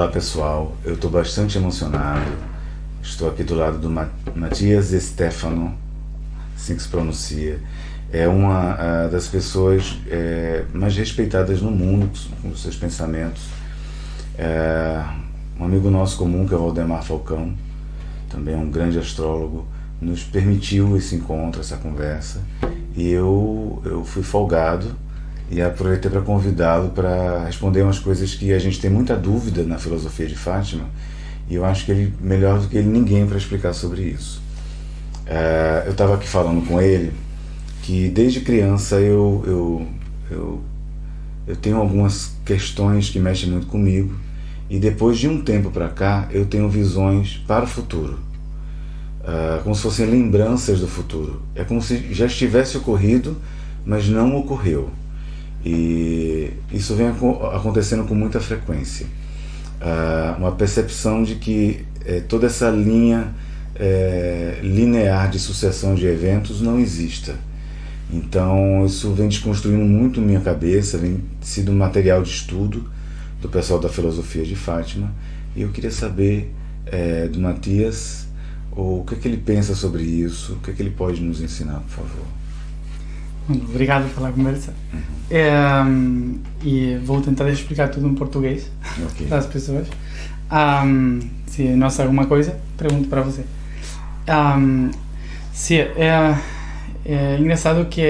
Olá pessoal, eu estou bastante emocionado. Estou aqui do lado do Matias Stefano, assim que se pronuncia. É uma das pessoas mais respeitadas no mundo com os seus pensamentos. Um amigo nosso comum, que é o Valdemar Falcão, também é um grande astrólogo, nos permitiu esse encontro, essa conversa, e eu fui folgado e aproveitei para convidá-lo para responder umas coisas que a gente tem muita dúvida na filosofia de Fátima, e eu acho que ele melhor do que ninguém para explicar sobre isso. Eu estava aqui falando com ele que desde criança eu tenho algumas questões que mexem muito comigo, e depois de um tempo para cá eu tenho visões para o futuro, como se fossem lembranças do futuro. É como se já estivesse ocorrido, mas não ocorreu. E isso vem acontecendo com muita frequência. Uma percepção de que toda essa linha linear de sucessão de eventos não exista. Então isso vem desconstruindo muito minha cabeça, vem sido material de estudo do pessoal da filosofia de Fátima, e eu queria saber do Matias o que é que ele pensa sobre isso, o que é que ele pode nos ensinar, por favor. Obrigado pela conversa. E vou tentar explicar tudo em português para as pessoas. Se não sei alguma coisa, pergunto para você. É engraçado que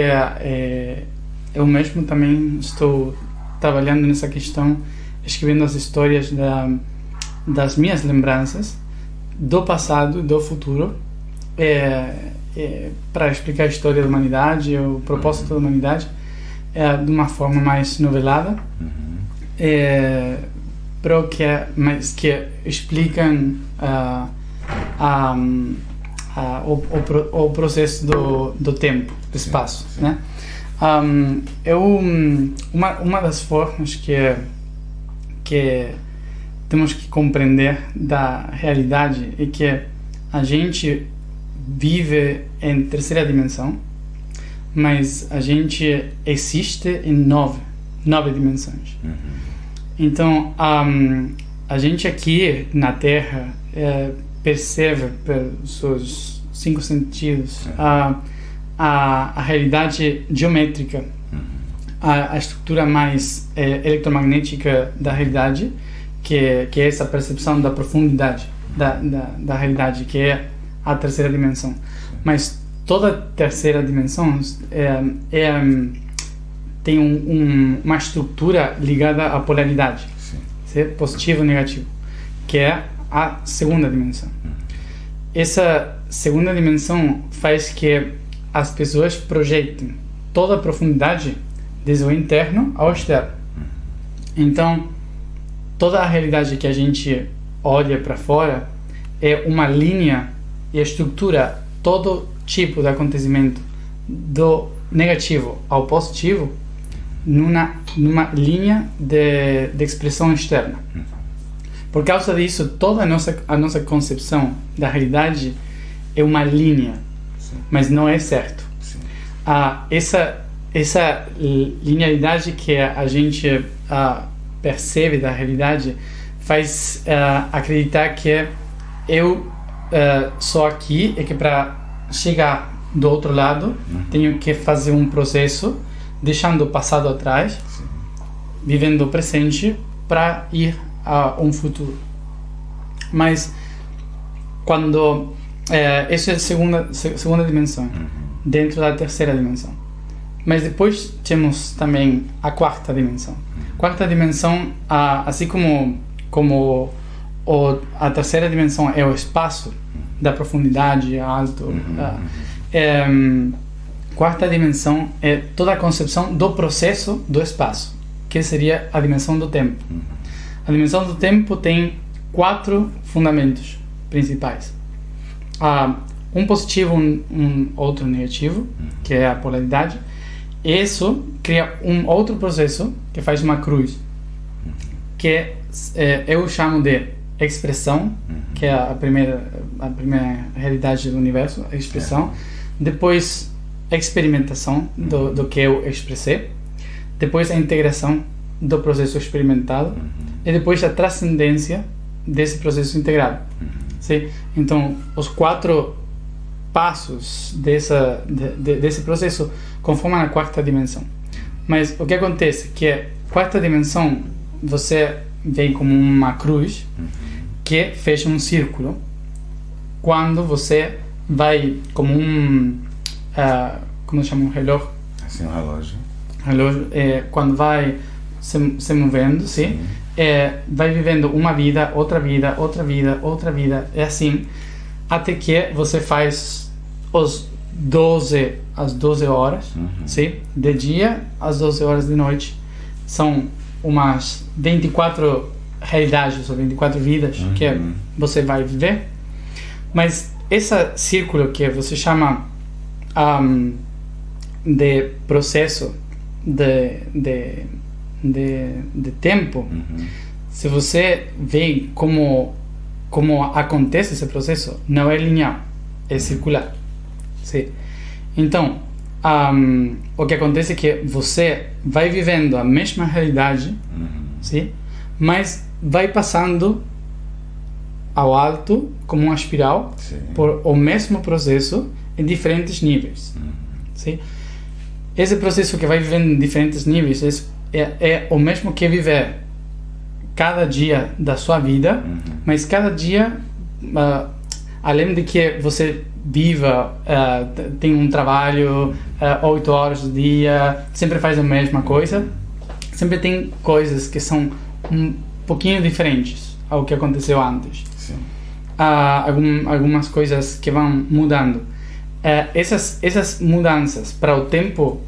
eu mesmo também estou trabalhando nessa questão, escrevendo as histórias das minhas lembranças do passado e do futuro, para explicar a história da humanidade, o propósito da humanidade, de uma forma mais novelada, mas que explicam o processo do tempo, do espaço, né? Uma das formas que temos que compreender da realidade é que a gente vive em terceira dimensão, mas a gente existe em nove dimensões. Então, a gente aqui na Terra percebe pelos seus 5 sentidos a realidade geométrica, a estrutura mais eletromagnética da realidade, que é essa percepção da profundidade da realidade, que é a terceira dimensão. Mas toda terceira dimensão tem uma estrutura ligada à polaridade, positivo e negativo, que é a segunda dimensão. Essa segunda dimensão faz que as pessoas projetem toda a profundidade desde o interno ao externo. Então, toda a realidade que a gente olha para fora é uma linha e estrutura todo tipo de acontecimento do negativo ao positivo numa linha de expressão externa. Por causa disso, toda a nossa concepção da realidade é uma linha, mas não é certo. Essa linearidade que a gente percebe da realidade faz acreditar que eu sou aqui e que para chegar do outro lado tenho que fazer um processo deixando o passado atrás, vivendo o presente para ir a um futuro. Mas quando essa é a segunda dimensão, dentro da terceira dimensão. Mas depois temos também a quarta dimensão. Quarta dimensão, assim como a terceira dimensão é o espaço da profundidade, alto. Quarta dimensão é toda a concepção do processo do espaço, que seria a dimensão do tempo. A dimensão do tempo tem 4 fundamentos principais. Um positivo, um outro negativo, que é a polaridade. Isso cria um outro processo que faz uma cruz, que eu chamo de expressão, que é a primeira realidade do universo, a expressão. Depois experimentação do que eu expressei. Depois a integração, do processo experimentado e depois a transcendência desse processo integrado. Sim? Então, os 4 passos desse processo conformam a 4ª dimensão. Mas o que acontece que a 4ª dimensão você vê como uma cruz que fecha um círculo quando você vai como como chama, um relógio? Assim, um relógio. Quando vai se movendo, sim? Vai vivendo uma vida, outra vida, outra vida, outra vida, é assim, até que você faz as 12 horas, sim? De dia, às 12 horas de noite. São umas 24 realidades, ou 24 vidas que você vai viver. Mas esse círculo que você chama de processo de tempo, se você vê como acontece esse processo, não é linear, é circular. Sim. Então, o que acontece é que você vai vivendo a mesma realidade, sim? Mas vai passando ao alto, como uma espiral, por o mesmo processo em diferentes níveis. Sim? Esse processo que vai vivendo em diferentes níveis é o mesmo que viver cada dia da sua vida, mas cada dia, além de que você viva, tem um trabalho, 8 horas do dia, sempre faz a mesma coisa, sempre tem coisas que são um pouquinho diferentes ao que aconteceu antes. Algumas coisas que vão mudando. Essas mudanças para o tempo,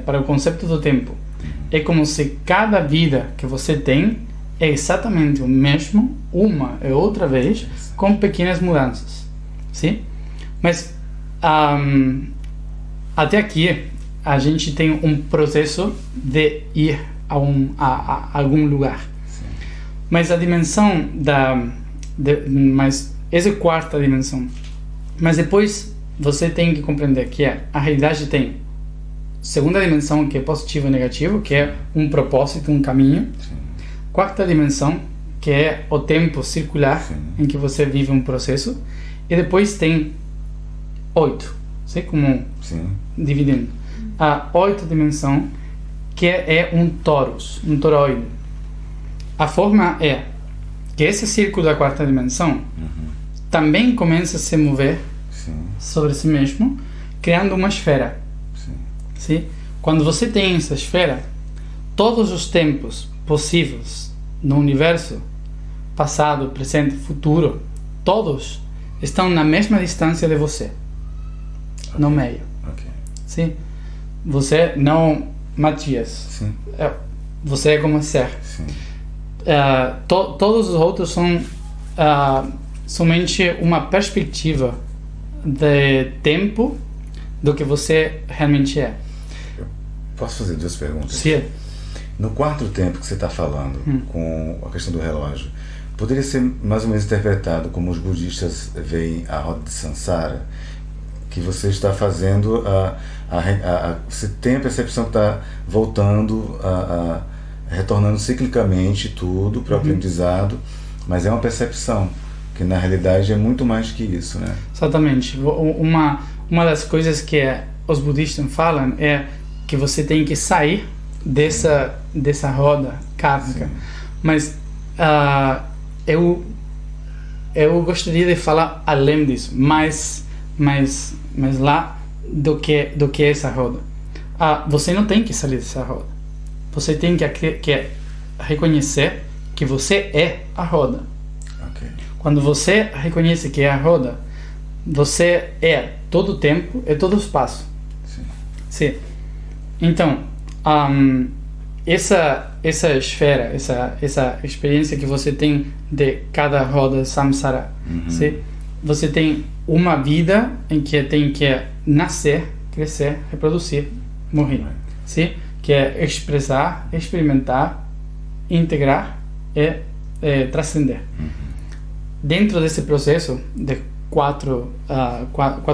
para o conceito do tempo, é como se cada vida que você tem é exatamente o mesmo, uma e outra vez, com pequenas mudanças. Sim? Mas até aqui a gente tem um processo de ir a algum lugar. Mas a dimensão mas essa é a 4ª dimensão. Mas depois você tem que compreender que a realidade tem 2ª dimensão, que é positivo e negativo, que é um propósito, um caminho. 4ª dimensão, que é o tempo circular, em que você vive um processo. E depois tem 8, sei como dividindo. A 8ª dimensão, que é um torus, um toroide. A forma é que esse círculo da 4ª dimensão também começa a se mover sobre si mesmo, criando uma esfera. Sim? Quando você tem essa esfera, todos os tempos possíveis no universo, passado, presente, futuro, todos estão na mesma distância de você, no meio. Sim? Você não, Matias. Você é como ser. Todos os outros são somente uma perspectiva de tempo do que você realmente é. Posso fazer 2 perguntas? Sim. No 4º tempo que você está falando, com a questão do relógio, poderia ser mais ou menos interpretado como os budistas veem a roda de Sansara, que você está fazendo você tem a percepção que está voltando, retornando ciclicamente tudo para o aprendizado, mas é uma percepção que na realidade é muito mais que isso, né? Exatamente. Uma das coisas que os budistas falam é que você tem que sair dessa roda kármica. Mas eu gostaria de falar além disso, mais lá do que essa roda. Você não tem que sair dessa roda. Você tem que reconhecer que você é a roda. Quando você reconhece que é a roda, você é todo o tempo e todo o espaço. Sim. Então, essa esfera, essa experiência que você tem de cada roda samsara, você tem uma vida em que tem que nascer, crescer, reproduzir, morrer. Sim? Que é expressar, experimentar, integrar e transcender. Dentro desse processo de quatro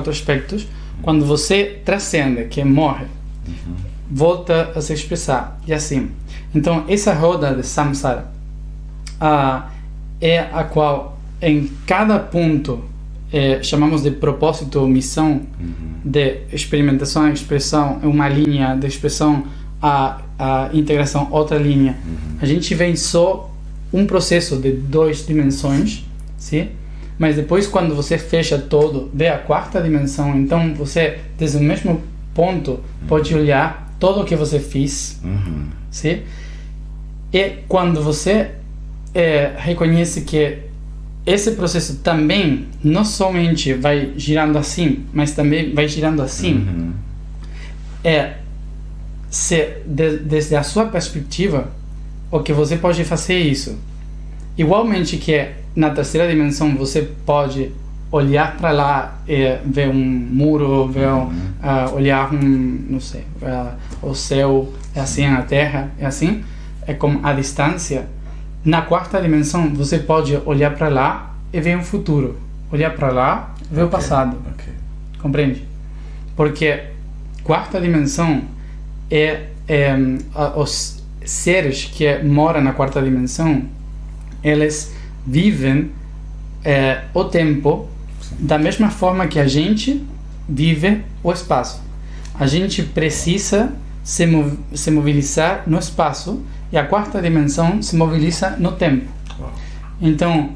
aspectos, quando você transcende, que morre, volta a se expressar, e assim. Então, essa roda de samsara é a qual, em cada ponto, chamamos de propósito ou missão, de experimentação, expressão, uma linha de expressão, a integração, outra linha. A gente vem só um processo de 2 dimensões, sim? Mas depois, quando você fecha todo, vê a 4ª dimensão, então você, desde o mesmo ponto, pode olhar tudo o que você fez, sim? E quando você reconhece que esse processo também não somente vai girando assim, mas também vai girando assim, desde a sua perspectiva, o que você pode fazer isso. Igualmente que na 3ª dimensão você pode olhar para lá e ver um muro, ver, olhar não sei, o céu, é assim, a terra, é assim, é como a distância. Na 4ª dimensão você pode olhar para lá e ver um futuro, olhar para lá e ver o passado. Compreende? Porque 4ª dimensão os seres que moram na 4ª dimensão, eles vivem o tempo da mesma forma que a gente vive o espaço. A gente precisa se mobilizar no espaço e a 4ª dimensão se mobiliza no tempo. Então,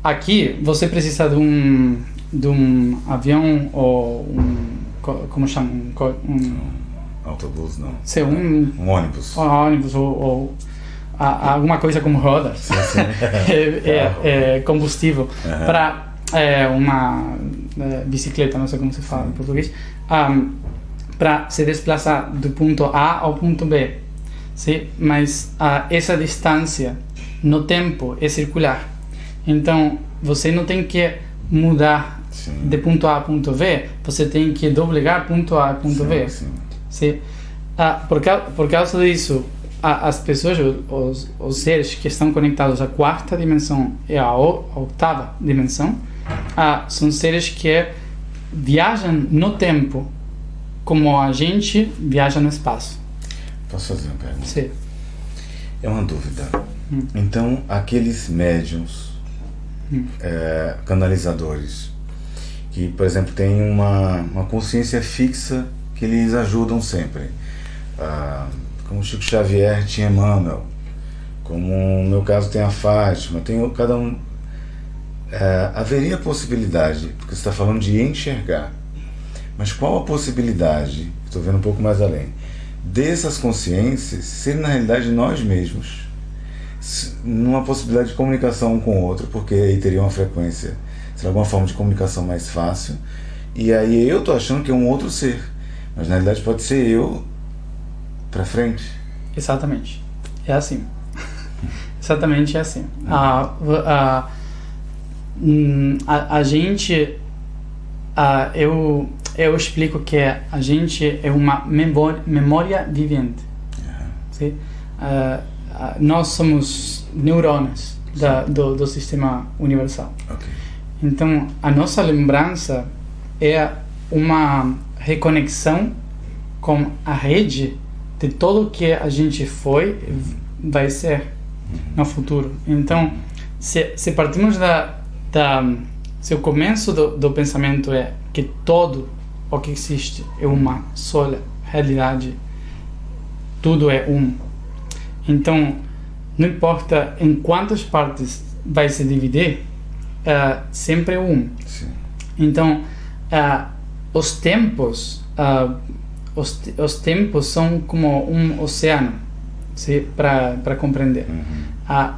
aqui você precisa de um avião ou como chama? Autobus, não. Um ônibus. Ônibus ou alguma coisa como rodas. Sim. Combustível para uma bicicleta, não sei como se fala em português, para se desplaçar do ponto A ao ponto B. Sim? Mas essa distância no tempo é circular. Então você não tem que mudar de ponto A a ponto B, você tem que doblegar ponto A a ponto B. Sim? Por causa disso, as pessoas, os seres que estão conectados à 4ª dimensão e à 8ª dimensão, são seres que viajam no tempo como a gente viaja no espaço. Posso fazer uma pergunta? Sim. É uma dúvida. Então, aqueles médiums, canalizadores, que, por exemplo, têm uma consciência fixa que eles ajudam sempre, como Chico Xavier tinha Emmanuel, como no meu caso tem a Fátima, tem cada um. Haveria possibilidade, porque você está falando de enxergar, mas qual a possibilidade, estou vendo um pouco mais além, dessas consciências serem na realidade nós mesmos, numa possibilidade de comunicação um com o outro, porque aí teria uma frequência, seria alguma forma de comunicação mais fácil, e aí eu estou achando que é um outro ser, mas na realidade pode ser eu para frente. Exatamente, é assim. Exatamente é assim. A gente, eu explico que a gente é uma memória vivente. Sim? Nós somos neurônios do sistema universal. Então, a nossa lembrança é uma reconexão com a rede de tudo que a gente foi e vai ser no futuro. Então, se partimos se o começo do pensamento é que todo o que existe é uma só realidade, tudo é um. Então, não importa em quantas partes vai se dividir, sempre é um. Sim. Então, os tempos são como um oceano, para compreender.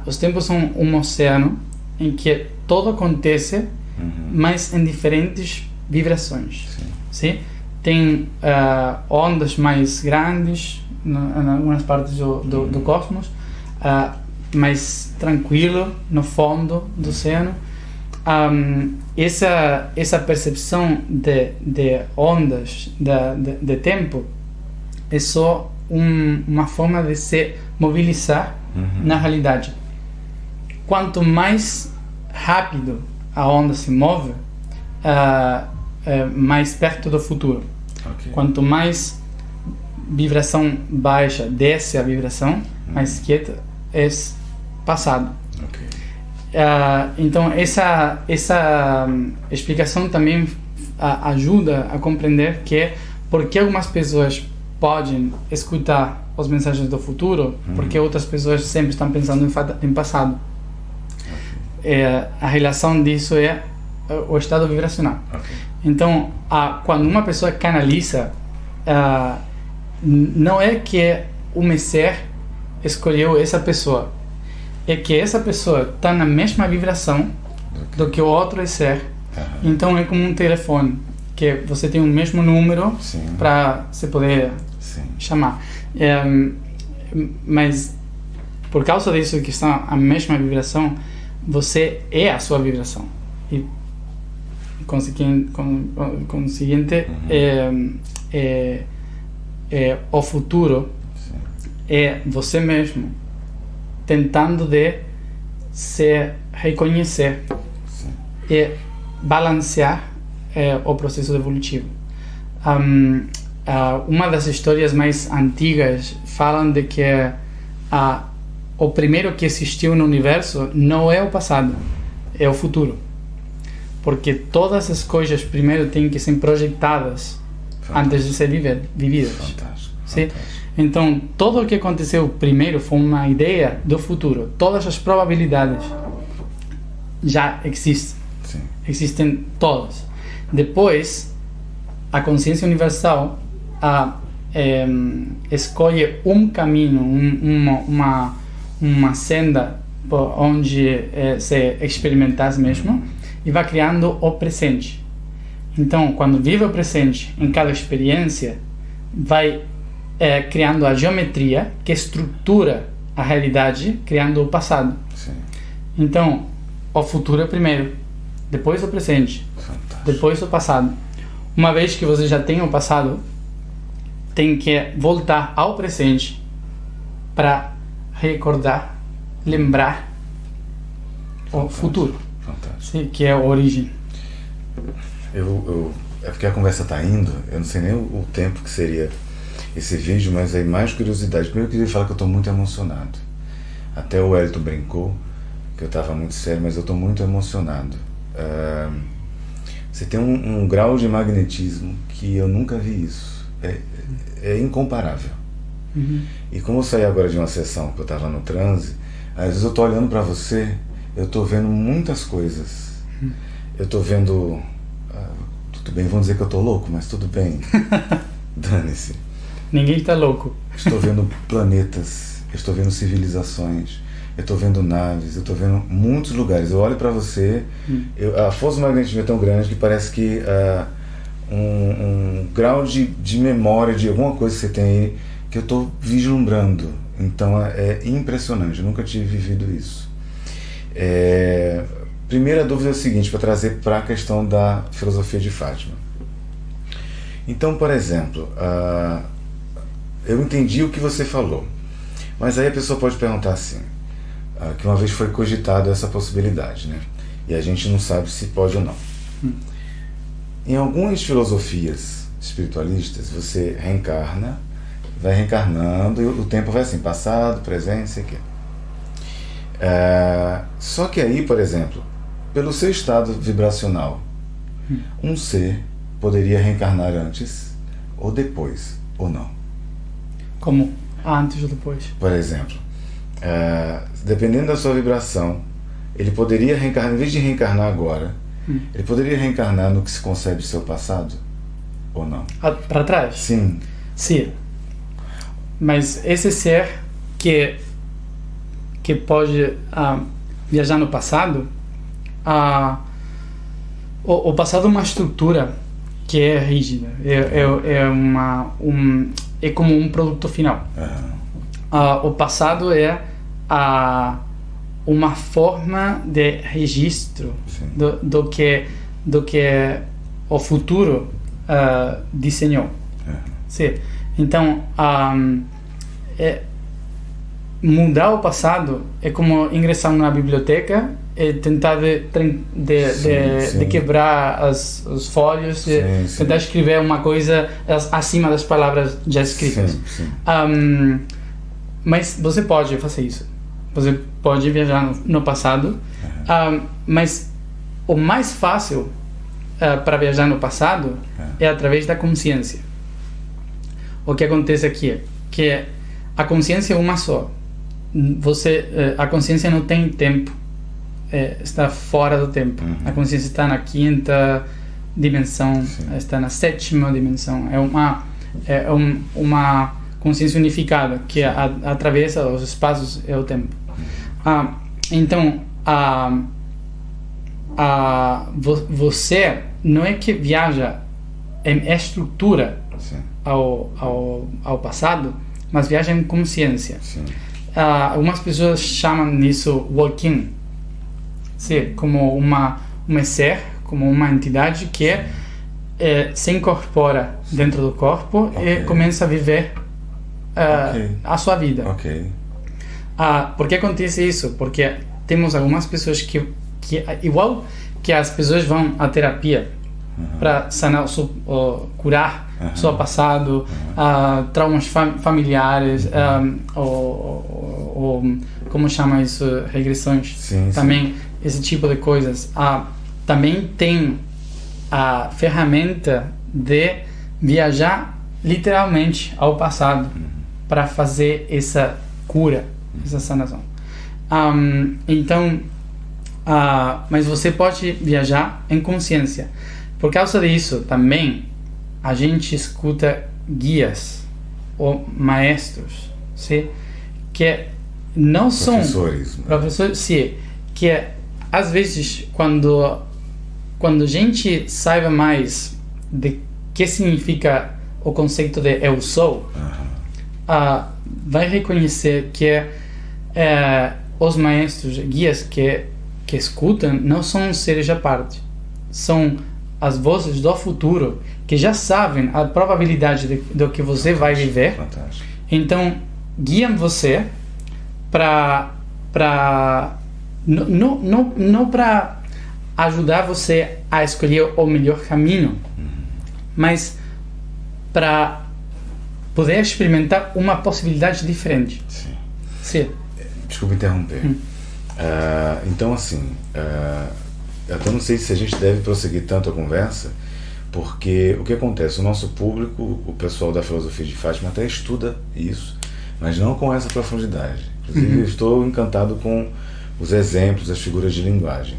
Os tempos são um oceano em que tudo acontece, mas em diferentes vibrações. Sim? Tem ondas mais grandes em algumas partes do cosmos, mais tranquilo no fundo do oceano. Essa percepção de ondas, de tempo, é só uma forma de se mobilizar na realidade. Quanto mais rápido a onda se move, mais perto do futuro. Quanto mais vibração baixa desce a vibração mais quieta é passado. Ok. Então essa explicação também ajuda a compreender que porque algumas pessoas podem escutar as mensagens do futuro, porque outras pessoas sempre estão pensando em passado. A relação disso é o estado vibracional. Okay. Então, quando uma pessoa canaliza, não é que o ser escolheu essa pessoa, é que essa pessoa está na mesma vibração do que o outro ser. Então é como um telefone, que você tem o mesmo número para você poder chamar. Mas por causa disso que está a mesma vibração, você é a sua vibração. E conseguinte, o futuro é você mesmo tentando de se reconhecer e balancear o processo evolutivo. Uma das histórias mais antigas falam de que o primeiro que existiu no universo não é o passado, é o futuro. Porque todas as coisas primeiro têm que ser projetadas antes de ser vividas. Fantástico. Sim? Então, tudo o que aconteceu primeiro foi uma ideia do futuro. Todas as probabilidades já existem. Sim. Existem todas. Depois, a consciência universal escolhe um caminho, uma senda onde se experimentar mesmo, e vai criando o presente. Então, quando vive o presente em cada experiência, vai criando a geometria que estrutura a realidade, criando o passado. Sim. Então, o futuro é primeiro, depois o presente, depois o passado. Uma vez que você já tem o passado, tem que voltar ao presente para recordar, lembrar o futuro. Sim, que é a origem. É porque a conversa está indo, eu não sei nem o tempo que seria esse vídeo, mas aí mais curiosidade. Primeiro eu queria falar que eu estou muito emocionado. Até o Elton brincou que eu estava muito sério, mas eu estou muito emocionado. Você tem um grau de magnetismo que eu nunca vi isso. É incomparável. E como eu saí agora de uma sessão que eu estava no transe, às vezes eu estou olhando para você, eu estou vendo muitas coisas. Eu estou vendo... tudo bem, vão dizer que eu estou louco, mas tudo bem. Dane-se. Ninguém está louco. Estou vendo planetas, eu estou vendo civilizações, eu estou vendo naves, eu estou vendo muitos lugares. Eu olho para você, a força magnética é tão grande que parece que um grau de memória de alguma coisa que você tem aí, que eu estou vislumbrando. Então é impressionante, eu nunca tive vivido isso. Primeira dúvida é a seguinte, para trazer para a questão da filosofia de Fátima. Então, por exemplo, eu entendi o que você falou, mas aí a pessoa pode perguntar assim, que uma vez foi cogitado essa possibilidade, né? E a gente não sabe se pode ou não. Em algumas filosofias espiritualistas, você reencarna, vai reencarnando, e o tempo vai assim, passado, presente, sei o quê. Só que aí, por exemplo, pelo seu estado vibracional, um ser poderia reencarnar antes ou depois, ou não? Como antes ou depois? Por exemplo, dependendo da sua vibração, ele poderia reencarnar, em vez de reencarnar agora, ele poderia reencarnar no que se concebe seu passado, ou não? Para trás? Sim. Sim. Mas esse ser que pode viajar no passado, o passado é uma estrutura que é rígida, é como um produto final. O passado é uma forma de registro do que o futuro desenhou. Sim. Então, mudar o passado é como ingressar numa biblioteca tentar de quebrar os folhos, tentar escrever uma coisa acima das palavras já escritas. Mas você pode fazer isso. Você pode viajar no passado, mas o mais fácil para viajar no passado é através da consciência. O que acontece aqui é que a consciência é uma só. A consciência não tem tempo, está fora do tempo. A consciência está na 5ª dimensão, está na 7ª dimensão. É uma consciência unificada que atravessa os espaços e o tempo. Então, você não é que viaja em estrutura ao passado, mas viaja em consciência. Algumas pessoas chamam isso walk-in, como uma ser, como uma entidade que se incorpora dentro do corpo e começa a viver a sua vida. Por que acontece isso? Porque temos algumas pessoas que igual que as pessoas vão à terapia para sanar curar o seu passado, traumas familiares, ou como chama isso, regressões, também esse tipo de coisas. Também tem a ferramenta de viajar literalmente ao passado para fazer essa cura, essa sanação. Então, mas você pode viajar em consciência. Por causa disso, também a gente escuta guias ou maestros, que não são professores, que às vezes quando a gente saiba mais de que significa o conceito de eu sou, vai reconhecer que os maestros, guias que escutam, não são seres à parte, são as vozes do futuro que já sabem a probabilidade do que você vai viver. Fantástico. Então guiam você para não para ajudar você a escolher o melhor caminho, mas para poder experimentar uma possibilidade diferente. Sim. Desculpa interromper. Então, assim, eu até não sei se a gente deve prosseguir tanto a conversa, porque o que acontece? O nosso público, o pessoal da filosofia de Fátima até estuda isso, mas não com essa profundidade. Inclusive, eu estou encantado com os exemplos, as figuras de linguagem.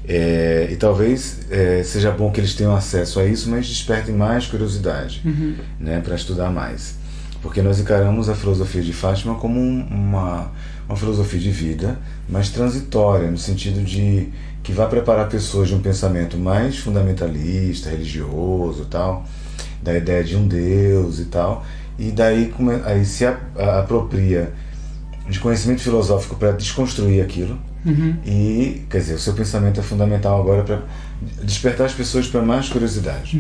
E talvez seja bom que eles tenham acesso a isso, mas despertem mais curiosidade, né, para estudar mais. Porque nós encaramos a filosofia de Fátima como uma filosofia de vida, mas transitória, no sentido de que vai preparar pessoas de um pensamento mais fundamentalista, religioso, tal, da ideia de um Deus e tal, e daí aí se apropria de conhecimento filosófico para desconstruir aquilo. E, quer dizer, o seu pensamento é fundamental agora para despertar as pessoas para mais curiosidade.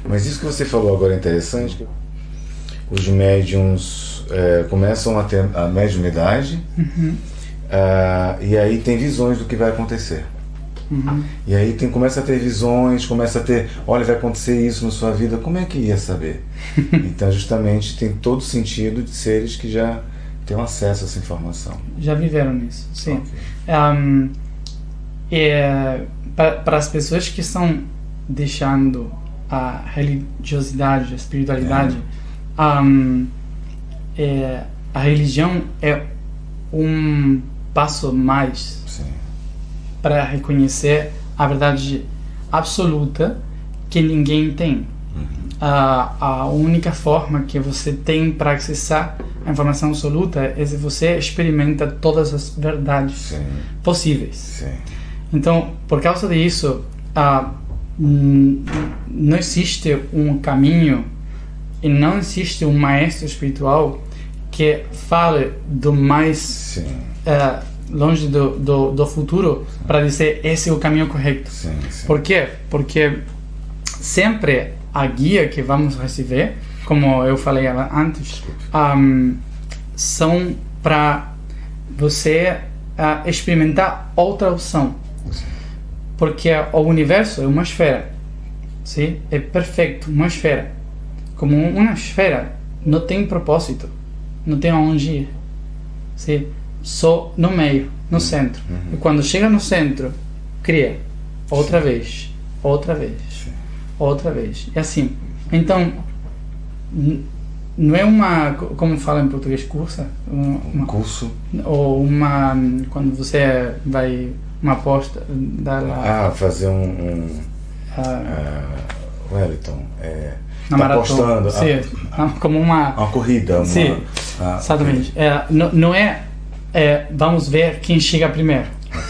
Mas isso que você falou agora é interessante. Os médiums começam a ter a mediunidade, e aí tem visões do que vai acontecer. E aí começa a ter visões, começa a ter, olha, vai acontecer isso na sua vida, como é que ia saber? Então, justamente, tem todo sentido de seres que já têm acesso a essa informação. Já viveram isso, sim. Para as pessoas que estão deixando a religiosidade, a espiritualidade, a religião é um passo mais para reconhecer a verdade absoluta que ninguém tem. A única forma que você tem para acessar a informação absoluta é se você experimenta todas as verdades possíveis. Então, por causa disso, não existe um caminho e não existe um maestro espiritual que fale do mais longe do futuro para dizer esse é o caminho correto. Por quê? Porque sempre a guia que vamos receber, como eu falei antes, são para você experimentar outra opção. Porque o universo é uma esfera. Sim? É perfeito, uma esfera. Como uma esfera não tem propósito, não tem aonde ir. Sim? Só no meio, no centro. E quando chega no centro, cria outra vez, outra vez, outra vez. É assim. Então, não é uma, como fala em português, cursa? Um curso? Ou uma, quando você vai, uma aposta, dar lá... fazer Wellington, na maratona. apostando. Sim, como uma corrida. Sim, exatamente. Não é vamos ver quem chega primeiro.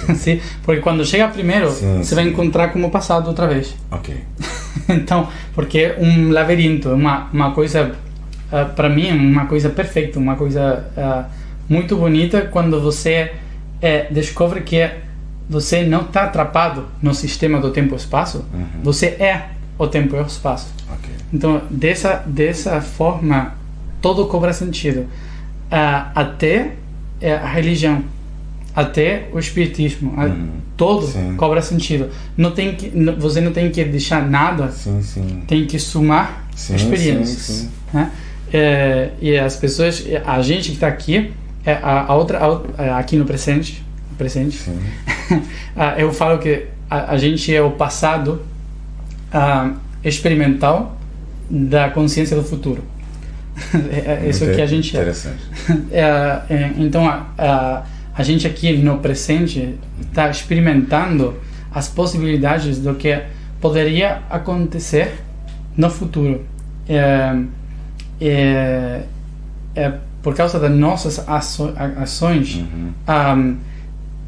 Okay. Sim, porque quando chega primeiro, você vai encontrar como passado outra vez. Ok. Então, porque é um labirinto, uma coisa, para mim, uma coisa perfeita, uma coisa muito bonita quando você descobre que você não está atrapado no sistema do tempo e espaço, você é o tempo e o espaço. Okay. Então, dessa forma, todo cobra sentido. Até a religião, até o espiritismo, todo cobra sentido. Você não tem que deixar nada, tem que somar experiências. Né? E as pessoas, a gente que está aqui, aqui no presente, eu falo que a gente é o passado experimental da consciência do futuro. Isso que a gente é. Interessante. Então a gente aqui no presente está experimentando as possibilidades do que poderia acontecer no futuro. Por causa das nossas ações,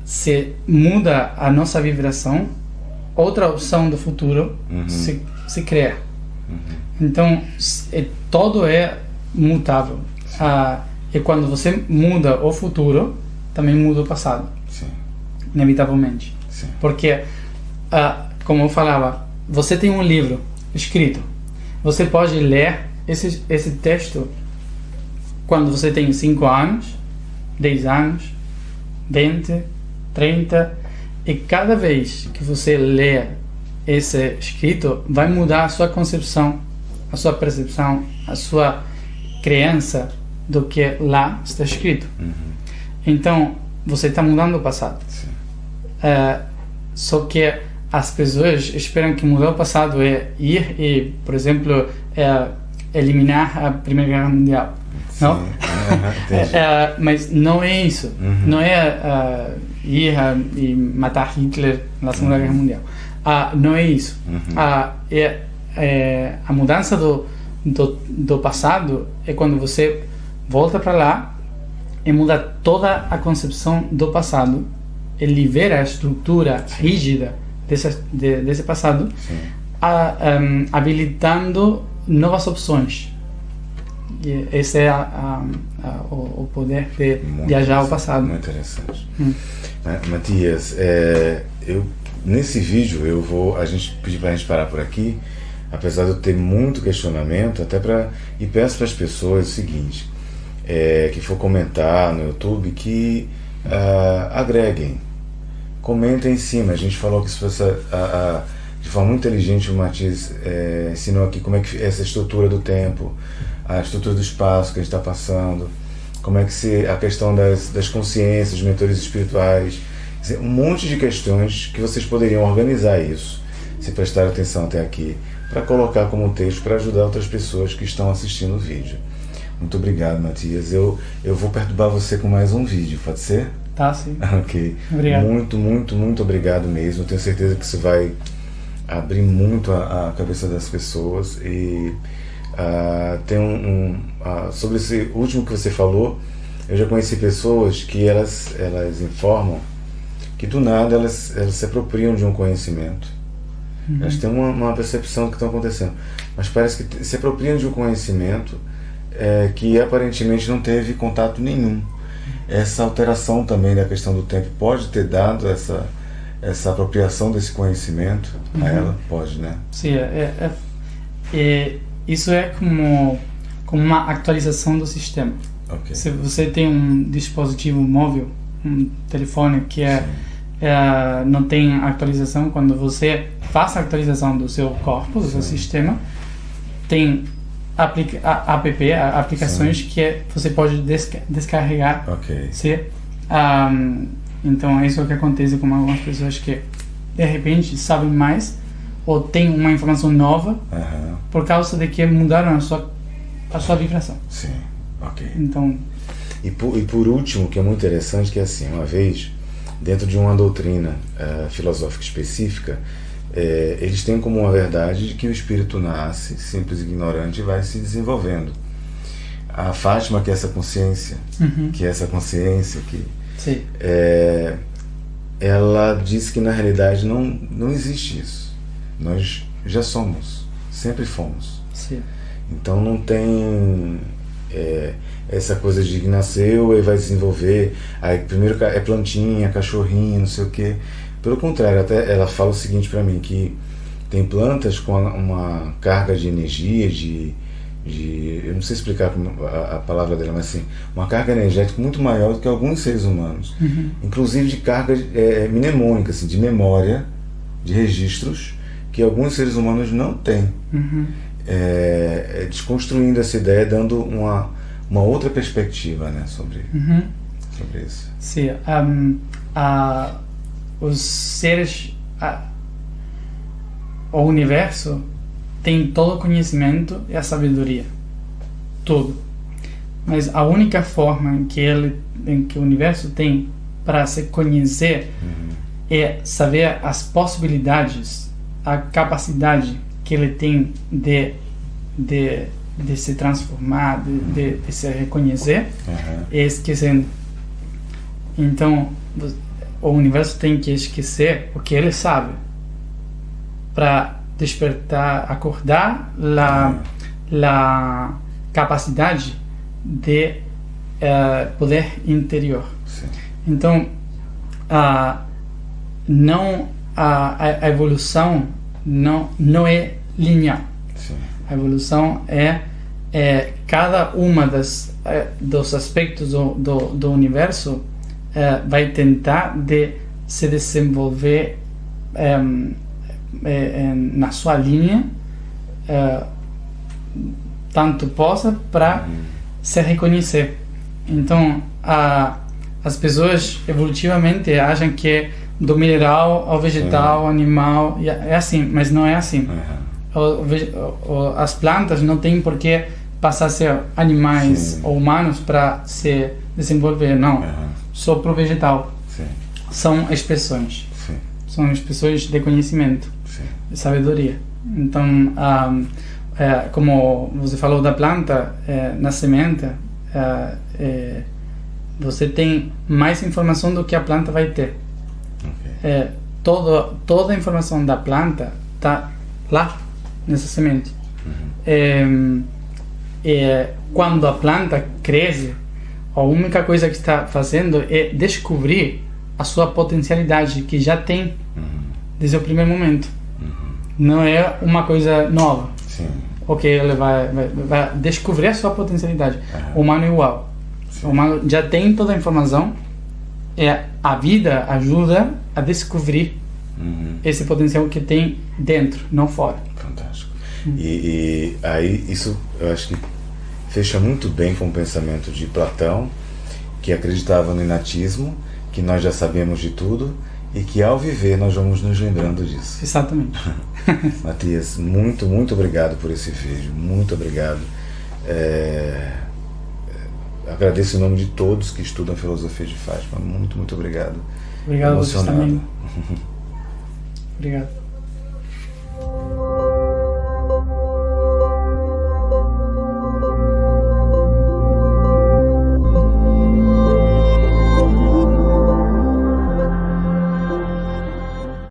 se muda a nossa vibração, outra opção do futuro se cria. Então, todo é mutável. E quando você muda o futuro, também muda o passado. Sim. Inevitavelmente. Sim. Porque, como eu falava, você tem um livro escrito. Você pode ler esse texto quando você tem 5 anos, 10 anos, 20, 30, e cada vez que você lê esse escrito, vai mudar a sua concepção, a sua percepção, a sua crença do que lá está escrito. Então, você está mudando o passado. Só que as pessoas esperam que mudar o passado é ir e, por exemplo, eliminar a Primeira Guerra Mundial. Não? Mas não é isso. Não é ir e matar Hitler na Segunda Guerra Mundial. Não é isso. A mudança do passado é quando você volta para lá e muda toda a concepção do passado e libera a estrutura rígida desse passado, habilitando novas opções. E esse é o poder de viajar ao passado. Muito interessante. Matias, nesse vídeo a gente pediu para a gente parar por aqui, apesar de eu ter muito questionamento, e peço para as pessoas o seguinte, que for comentar no YouTube, que agreguem, comentem em cima. A gente falou que se fosse de forma muito inteligente, o Matias ensinou aqui como é que essa estrutura do tempo, a estrutura do espaço que a gente está passando, como é que a questão das consciências, dos mentores espirituais, um monte de questões que vocês poderiam organizar isso, se prestar atenção até aqui, para colocar como texto para ajudar outras pessoas que estão assistindo o vídeo. Muito obrigado, Matias. Eu vou perturbar você com mais um vídeo, pode ser? Tá, sim. Ok. Obrigado. Muito, muito, muito obrigado mesmo. Eu tenho certeza que isso vai abrir muito a cabeça das pessoas. E sobre esse último que você falou, eu já conheci pessoas que elas informam que do nada elas se apropriam de um conhecimento. Elas têm uma percepção do que está acontecendo, mas parece que se apropriam de um conhecimento que aparentemente não teve contato nenhum. Essa alteração também da questão do tempo pode ter dado essa apropriação desse conhecimento a ela? Pode, né? Sim, isso é como uma atualização do sistema. Okay. Se você tem um dispositivo móvel, um telefone que não tem atualização, quando você faz a atualização do seu corpo, do seu sistema, tem aplicações que você pode descarregar. Então é isso que acontece com algumas pessoas que de repente sabem mais ou tem uma informação nova por causa de que mudaram a sua vibração. Sim, ok. Então, e por último, que é muito interessante, que é assim, uma vez, dentro de uma doutrina filosófica específica, eles têm como uma verdade de que o espírito nasce, simples e ignorante, e vai se desenvolvendo. A Fátima, que é essa consciência, sim. Ela diz que na realidade não existe isso. Nós já somos, sempre fomos. Sim. Então não tem essa coisa de que nasceu e vai desenvolver, aí primeiro é plantinha, cachorrinho, não sei o quê. Pelo contrário, até ela fala o seguinte para mim, que tem plantas com uma carga de energia, eu não sei explicar a palavra dela, mas assim, uma carga energética muito maior do que alguns seres humanos, inclusive de carga mnemônica, assim, de memória, de registros, que alguns seres humanos não têm. Desconstruindo essa ideia, dando uma outra perspectiva, né, sobre isso. Sim, os seres, o universo tem todo o conhecimento e a sabedoria, tudo. Mas a única forma em que o universo tem para se conhecer é saber as possibilidades, a capacidade que ele tem de se transformar, de se reconhecer e esquecendo. Então, o universo tem que esquecer o que ele sabe para despertar, acordar a capacidade de poder interior. Sim. Então, a evolução não é linear. Sim. A evolução é cada uma dos aspectos do universo vai tentar se desenvolver na sua linha, tanto possa para se reconhecer. Então, as pessoas evolutivamente acham que do mineral ao vegetal, ao animal, é assim, mas não é assim. As plantas não têm por que passar a ser animais ou humanos para se desenvolver, não. Só para o vegetal. São expressões. São expressões de conhecimento, de sabedoria. Então, como você falou da planta, na semente, você tem mais informação do que a planta vai ter. Toda a informação da planta está lá, nessa semente. Quando a planta cresce, a única coisa que está fazendo é descobrir a sua potencialidade, que já tem desde o primeiro momento. Não é uma coisa nova. Ok, ele vai descobrir a sua potencialidade. O humano é igual. O humano já tem toda a informação, a vida ajuda a descobrir esse potencial que tem dentro, não fora. Fantástico. E aí isso eu acho que fecha muito bem com o pensamento de Platão, que acreditava no inatismo, que nós já sabemos de tudo e que ao viver nós vamos nos lembrando disso. Exatamente. Matias, muito, muito obrigado por esse vídeo, muito obrigado. Agradeço em nome de todos que estudam filosofia de Fátima. Muito, muito obrigado. Obrigado a vocês também. Obrigado.